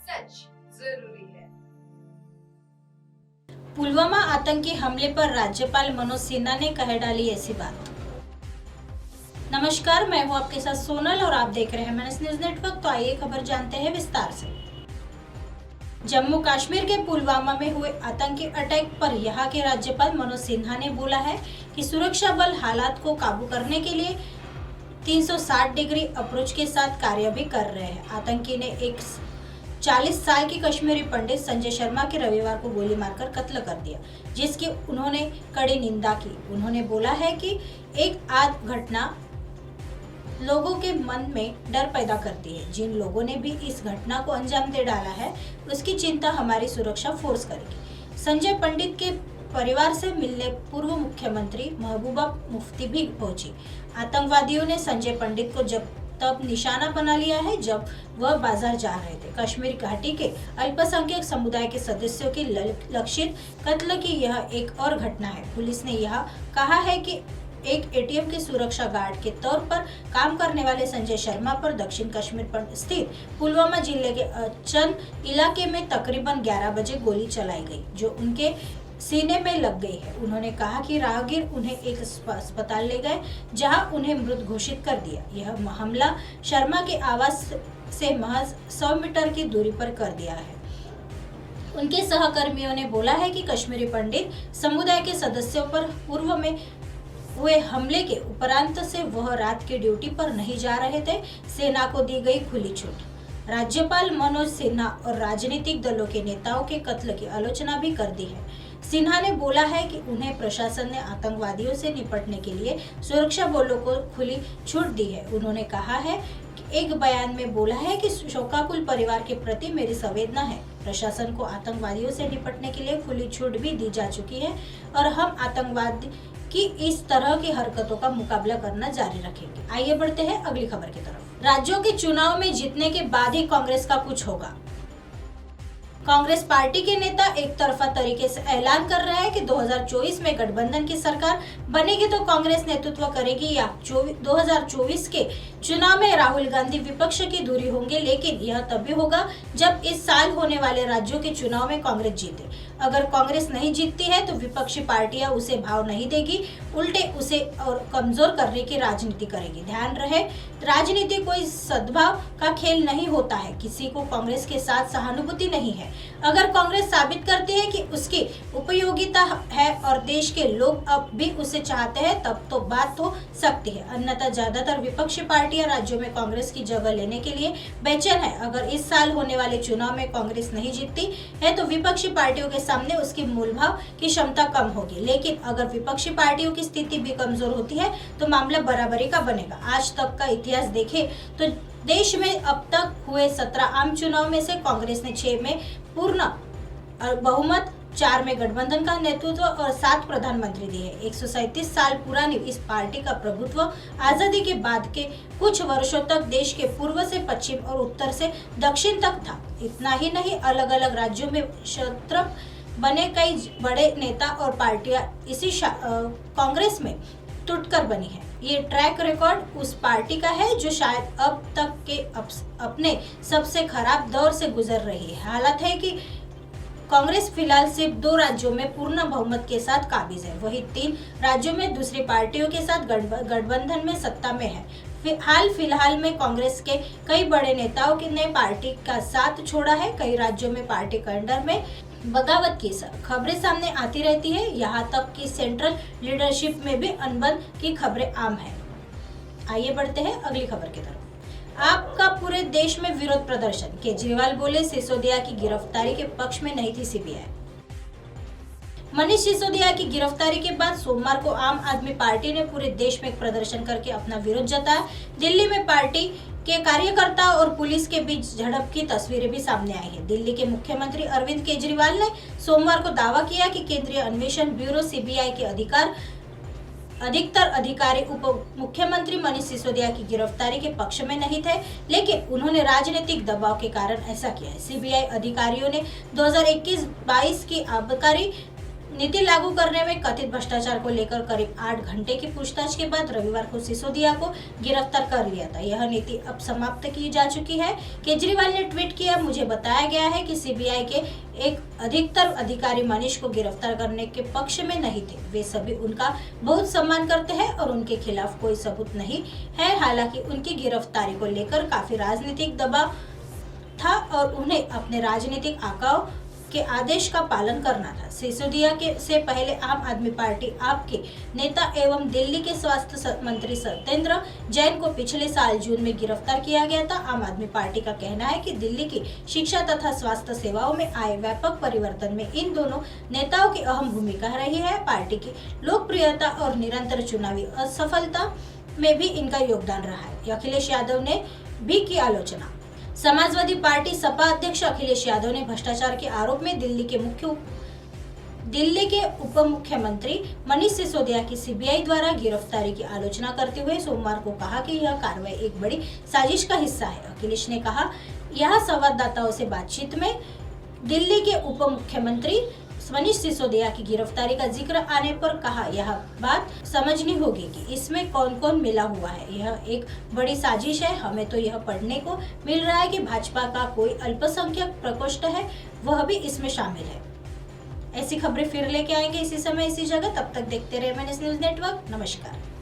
सच जरूरी है। पुलवामा आतंकी हमले पर राज्यपाल मनोज सिन्हा ने कह डाली ऐसी बात। नमस्कार, मैं हूं आपके साथ सोनल और आप देख रहे हैं मेनस न्यूज नेटवर्क। तो आइए खबर जानते हैं विस्तार से। जम्मू कश्मीर के पुलवामा में हुए आतंकी अटैक पर यहां के राज्यपाल मनोज सिन्हा ने बोला है कि सुरक्षा बल हालात को काबू करने के लिए 360 डिग्री अप्रोच के साथ कार्य भी कर रहे हैं। आतंकी ने एक 40 साल की कश्मीरी पंडित संजय शर्मा के रविवार को गोली मारकर कत्ल कर दिया, जिसकी उन्होंने कड़ी निंदा की। उन्होंने बोला है कि एक घटना लोगों के मन में डर पैदा करती है। जिन लोगों ने भी इस घटना को अंजाम दे डाला है, उसकी चिंता हमारी सुरक्षा फोर्स करेगी। संजय पंडित के परिवार से मिलने पूर्व मुख्यमंत्री महबूबा मुफ्ती भी पहुंची। आतंकवादियों ने संजय पंडित को जब तब निशाना बना लिया है जब वह बाजार जा रहे थे। कश्मीर घाटी के अल्पसंख्यक समुदाय के सदस्यों की लक्षित कत्ल की यह एक और घटना है। पुलिस ने यह कहा है कि एक एटीएम के सुरक्षा गार्ड के तौर पर काम करने वाले संजय शर्मा पर दक्षिण कश्मीर पर स्थित पुलवामा जिले के अचन इलाके में तकरीबन 11 बजे गोली चलाई गई, जो उनके सीने में लग गई है। उन्होंने कहा कि राहगीर उन्हें एक अस्पताल ले गए, जहां उन्हें मृत घोषित कर दिया। यह हमला शर्मा के आवास से महज 100 मीटर की दूरी पर कर दिया है। उनके सहकर्मियों ने बोला है कि कश्मीरी पंडित समुदाय के सदस्यों पर पूर्व में हुए हमले के उपरांत से वह रात की ड्यूटी पर नहीं जा रहे थे। सेना को दी गई खुली छूट। राज्यपाल मनोज सिन्हा और राजनीतिक दलों के नेताओं के कत्ल की आलोचना भी कर दी है। सिन्हा ने बोला है कि उन्हें प्रशासन ने आतंकवादियों से निपटने के लिए सुरक्षा बलों को खुली छूट दी है। उन्होंने कहा है कि एक बयान में बोला है कि शोकाकुल परिवार के प्रति मेरी संवेदना है। प्रशासन को आतंकवादियों से निपटने के लिए खुली छूट भी दी जा चुकी है और हम आतंकवाद की इस तरह की हरकतों का मुकाबला करना जारी रखेंगे। आइए बढ़ते हैं अगली खबर की तरफ। राज्यों के चुनाव में जीतने के बाद ही कांग्रेस का कुछ होगा। कांग्रेस पार्टी के नेता एक तरफा तरीके से ऐलान कर रहे हैं कि 2024 में गठबंधन की सरकार बनेगी तो कांग्रेस नेतृत्व करेगी या 2024 के चुनाव में राहुल गांधी विपक्ष की धुरी होंगे, लेकिन यह तभी होगा जब इस साल होने वाले राज्यों के चुनाव में कांग्रेस जीते। अगर कांग्रेस नहीं जीतती है तो विपक्षी पार्टियां उसे भाव नहीं देगी, उल्टे उसे और कमजोर करने की राजनीति करेगी। ध्यान रहे, राजनीति कोई सद्भाव का खेल नहीं होता है। किसी को कांग्रेस के साथ सहानुभूति नहीं है। अगर कांग्रेस साबित करती है कि उसकी उपयोगिता है और देश के लोग अब भी उसे चाहते हैं, तब तो बात हो सकती है। अन्यथा ज्यादातर विपक्षी पार्टियां राज्यों में कांग्रेस की जगह लेने के लिए बेचैन है। अगर इस साल होने वाले चुनाव में कांग्रेस नहीं जीतती है तो विपक्षी पार्टियों के सामने उसकी मूलभाव की क्षमता कम होगी, लेकिन अगर विपक्षी पार्टियों की स्थिति भी कमजोर होती है तो मामला बराबरी का बनेगा। आज तक का इतिहास देखें तो देश में अब तक हुए 17 आम चुनाव में से कांग्रेस ने 6 में पूर्ण बहुमत, 4 में गठबंधन का नेतृत्व और 7 प्रधानमंत्री दिए। 137 साल पुरानी इस पार्टी का प्रभुत्व आजादी के बाद के कुछ वर्षों तक देश के पूर्व से पश्चिम और उत्तर से दक्षिण तक था। इतना ही नहीं, अलग अलग राज्यों में क्षत्र बने कई बड़े नेता और पार्टियां इसी कांग्रेस में टूटकर बनी है। ये ट्रैक रिकॉर्ड उस पार्टी का है जो शायद अब तक के अपने सबसे खराब दौर से गुजर रही है। हालत है कि कांग्रेस फिलहाल सिर्फ 2 राज्यों में पूर्ण बहुमत के साथ काबिज है, वही 3 राज्यों में दूसरी पार्टियों के साथ गठबंधन में सत्ता में है। हाल फिलहाल में कांग्रेस के कई बड़े नेताओं ने पार्टी का साथ छोड़ा है। कई राज्यों में पार्टी के अंडर में बगावत की खबरें सामने आती रहती है। यहाँ तक कि सेंट्रल लीडरशिप में भी अनबन की खबरें आम है। आइए बढ़ते हैं अगली खबर की तरफ। आपका पूरे देश में विरोध प्रदर्शन। केजरीवाल बोले सिसोदिया की गिरफ्तारी के पक्ष में नहीं थी सीबीआई। मनीष सिसोदिया की गिरफ्तारी के बाद सोमवार को आम आदमी पार्टी ने पूरे देश में प्रदर्शन करके अपना विरोध जताया। दिल्ली में पार्टी के कार्यकर्ता और पुलिस के बीच झड़प की तस्वीरें भी सामने आई है। दिल्ली के मुख्यमंत्री अरविंद केजरीवाल ने सोमवार को दावा किया कि केंद्रीय अन्वेषण ब्यूरो सीबीआई के अधिकतर अधिकारी उप मुख्यमंत्री मनीष सिसोदिया की गिरफ्तारी के पक्ष में नहीं थे, लेकिन उन्होंने राजनीतिक दबाव के कारण ऐसा किया है। सीबीआई अधिकारियों ने 2021-22 की आबकारी नीति लागू करने में कथित भ्रष्टाचार को लेकर करीब 8 घंटे की पूछताछ के बाद रविवार को सिसोदिया को गिरफ्तार कर लिया था। यह नीति अब समाप्त की जा चुकी है। केजरीवाल ने ट्वीट किया, मुझे बताया गया है कि सीबीआई के एक अधिकतर अधिकारी मनीष को गिरफ्तार करने के पक्ष में नहीं थे। वे सभी उनका बहुत सम्मान करते हैं और उनके खिलाफ कोई सबूत नहीं है। हालांकि उनकी गिरफ्तारी को लेकर काफी राजनीतिक दबाव था और उन्हें अपने राजनीतिक आकाओं के आदेश का पालन करना था। सिसोदिया के से पहले आम आदमी पार्टी आप के नेता एवं दिल्ली के स्वास्थ्य मंत्री सत्येंद्र जैन को पिछले साल जून में गिरफ्तार किया गया था। आम आदमी पार्टी का कहना है कि दिल्ली की शिक्षा तथा स्वास्थ्य सेवाओं में आए व्यापक परिवर्तन में इन दोनों नेताओं की अहम भूमिका रही है। पार्टी की लोकप्रियता और निरंतर चुनावी असफलता में भी इनका योगदान रहा है। अखिलेश यादव ने भी की आलोचना। समाजवादी पार्टी सपा अध्यक्ष अखिलेश यादव ने भ्रष्टाचार के आरोप में दिल्ली के उप मुख्यमंत्री मनीष सिसोदिया की सीबीआई द्वारा गिरफ्तारी की आलोचना करते हुए सोमवार को कहा कि यह कार्रवाई एक बड़ी साजिश का हिस्सा है। अखिलेश ने कहा, यह संवाददाताओं से बातचीत में दिल्ली के उप मुख्यमंत्री मनीष सिसोदिया की गिरफ्तारी का जिक्र आने पर कहा, यह बात समझनी होगी कि इसमें कौन कौन मिला हुआ है। यह एक बड़ी साजिश है। हमें तो यह पढ़ने को मिल रहा है कि भाजपा का कोई अल्पसंख्यक प्रकोष्ठ है, वह भी इसमें शामिल है। ऐसी खबरें फिर लेके आएंगे इसी समय इसी जगह। तब तक देखते रहे MNS न्यूज नेटवर्क। नमस्कार।